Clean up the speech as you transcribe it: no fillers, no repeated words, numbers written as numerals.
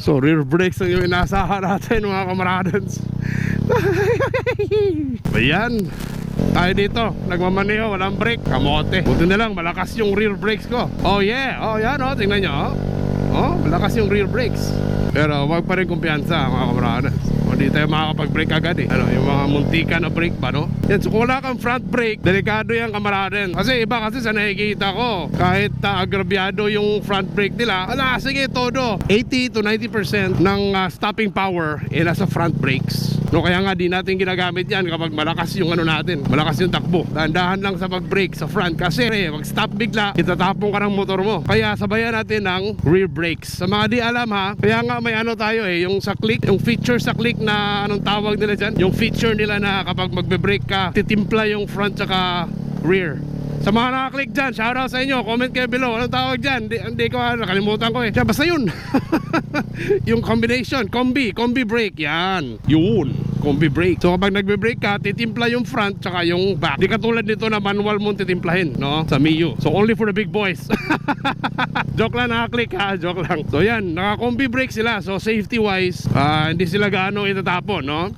So rear brakes ang yung inasahan natin mga kamaradans. Ayan, tayo dito, nagmamaneho, walang brake, kamote. Buti na lang, malakas yung rear brakes ko. Oh yeah, oh yan oh, tingnan nyo. Oh, malakas yung rear brakes. Pero wag pa rin kumpiyansa mga kamaradas. O di tayo makakapag-brake agad eh. Ano, yung mga muntikan na brake ba, no? Yan, so kung wala kang front brake, delikado yan kamaradas. Kasi iba kasi sa nakikita ko, kahit agrabyado yung front brake nila, ala, sige, todo 80 to 90% ng stopping power nasa front brakes. No, kaya nga di natin ginagamit yan kapag malakas yung ano natin, malakas yung takbo. Dahan-dahan lang sa pag-brake sa front. Kasi mag-stop bigla, itatapong ka ng motor mo. Kaya sabayan natin ng rear brakes. Sa mga di alam ha, kaya nga may ano tayo yung sa click, yung feature sa click na anong tawag nila dyan, yung feature nila na kapag magbe-brake ka, titimpla yung front tsaka rear. Sa mga nakaklik dyan, shoutout sa inyo, comment kayo below, anong tawag dyan? Hindi ko, nakalimutan ko Kaya basta yun. Yung combination, combi brake, yan. Yun, combi brake. So kapag nagbe-brake ka, titimpla yung front tsaka yung back. Di katulad nito na manual mo titimplahin, no? Sa Mio. So only for the big boys. Joke lang, nakaklik ha, joke lang. So yan, naka-combi brake sila. So safety wise, hindi sila gaano itatapon, no?